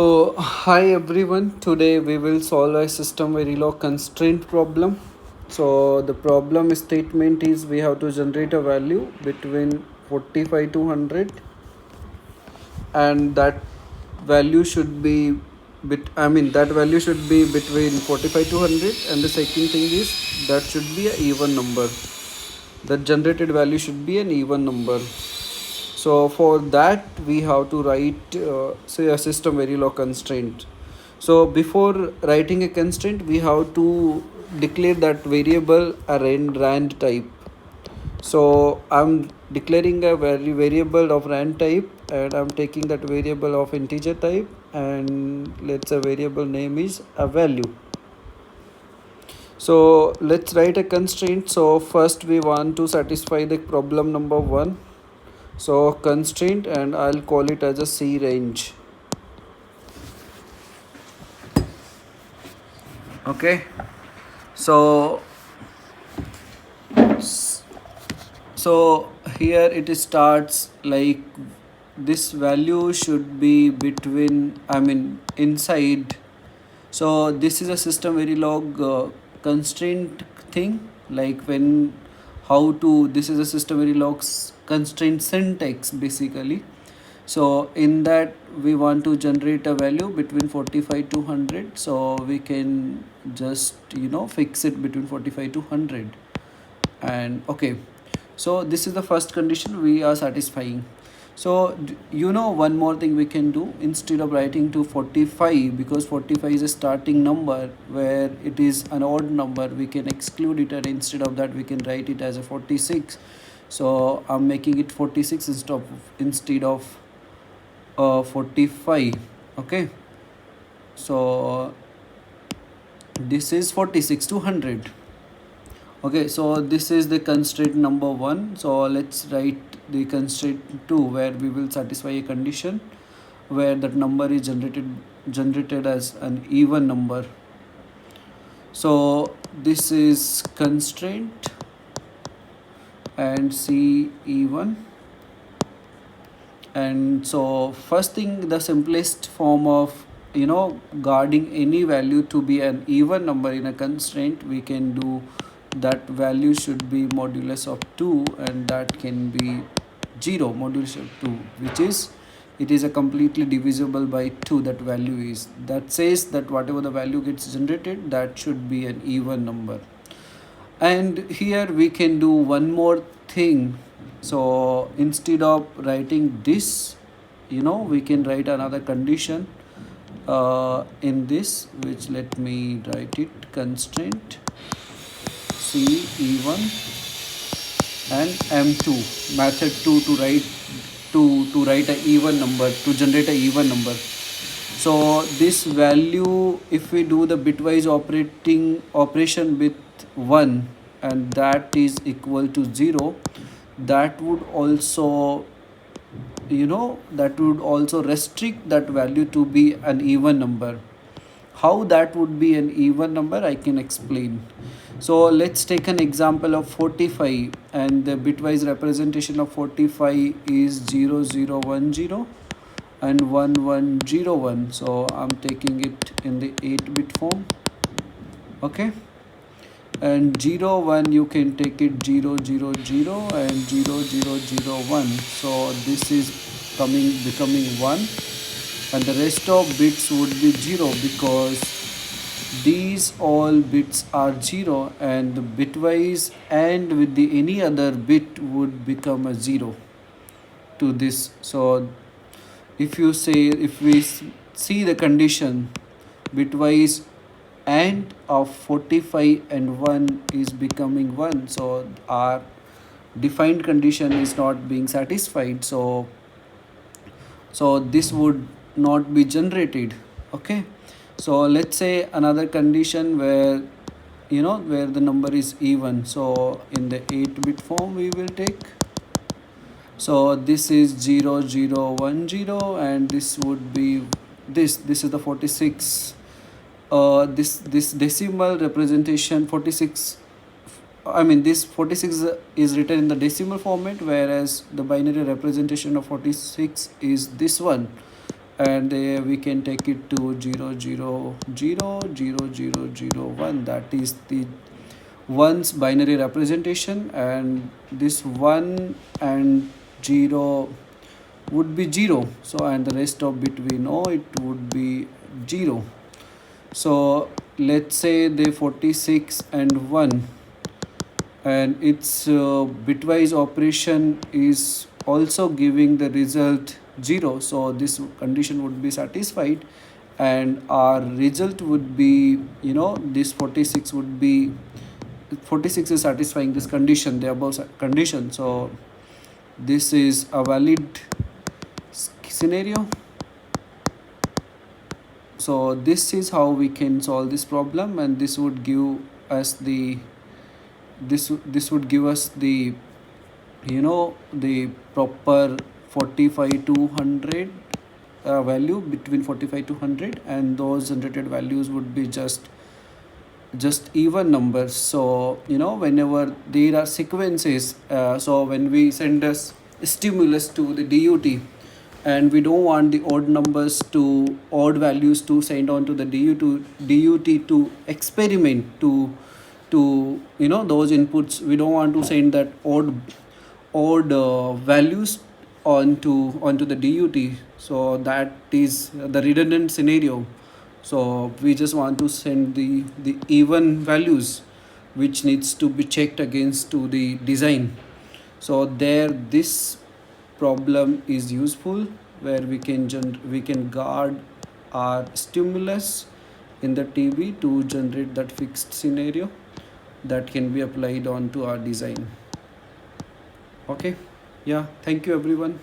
So, hi everyone. Today we will solve a system Verilog constraint problem. So, the problem statement is we have to generate a value between 45 to 100, and that value should be that value should be between 45 to 100, and the second thing is that should be an even number. The generated value should be an even number. So for that we have to write say a system Verilog constraint. So before writing a constraint we have to declare that variable a rand type. So I'm declaring a variable of rand type, and I'm taking that variable of integer type, and let's say variable name is a value. So let's write a constraint. So first we want to satisfy the problem number 1. So constraint, and I'll call it as a C range. Okay. So here it starts like this value should be between inside. So this is a system Verilog constraint thing, like when how to this is a system Verilog's constraint syntax basically. So in that we want to generate a value between 45 to 100, so we can just fix it between 45 to 100. And okay, so this is the first condition we are satisfying. So one more thing we can do, instead of writing to 45, because 45 is a starting number where it is an odd number, we can exclude it, and instead of that we can write it as a 46. So I'm making it 46 instead of 45. Okay, so this is 46 to 100. Okay, so this is the constraint number 1. So let's write the constraint 2, where we will satisfy a condition where that number is generated as an even number. So this is constraint and C even. And so first thing, the simplest form of guarding any value to be an even number in a constraint, we can do that value should be modulus of 2, and that can be 0 modulus of 2, which is it is a completely divisible by 2. That value is, that says that whatever the value gets generated, that should be an even number. And here we can do one more thing. So instead of writing this, we can write another condition in this, which let me write it, constraint C E1 and M2, method 2 to write a even number, to generate a even number. So this value, if we do the bitwise operation with 1, and that is equal to 0, that would also restrict that value to be an even number. How that would be an even number, I can explain. So let's take an example of 45, and the bitwise representation of 45 is 0010 and 1101. So I'm taking it in the 8-bit form. Okay, and 01 you can take it 000 and 0001. So this is becoming 1, and the rest of bits would be 0, because these all bits are 0, and the bitwise and with the any other bit would become a 0 to this. So if we see the condition, bitwise and of 45 and 1 is becoming 1, so our defined condition is not being satisfied, so this would not be generated. Okay, so let's say another condition where where the number is even. So in the 8-bit form we will take, so this is 0010, and this would be this is the 46. This decimal representation 46, this 46 is written in the decimal format, whereas the binary representation of 46 is this one, and we can take it to 0 0 0 0 0 0 1. That is the one's binary representation, and this 1 and 0 would be 0. So and the rest of bit we know it would be 0. So let's say the 46 and 1, and its bitwise operation is also giving the result 0. So this condition would be satisfied, and our result would be, this 46 would be 46 is satisfying this condition, the above condition. So this is a valid scenario. So this is how we can solve this problem, and this would give us the this would give us the the proper 45 to 100 value between 45 to 100, and those generated values would be just even numbers. So whenever there are sequences, so when we send a stimulus to the DUT, and we don't want the odd values to send on to the DUT to experiment to those inputs. We don't want to send that odd values onto the DUT. So that is the redundant scenario. So we just want to send the even values, which needs to be checked against to the design. So there, this problem is useful, where we can guard our stimulus in the TV to generate that fixed scenario that can be applied onto our design. Okay, yeah, thank you everyone.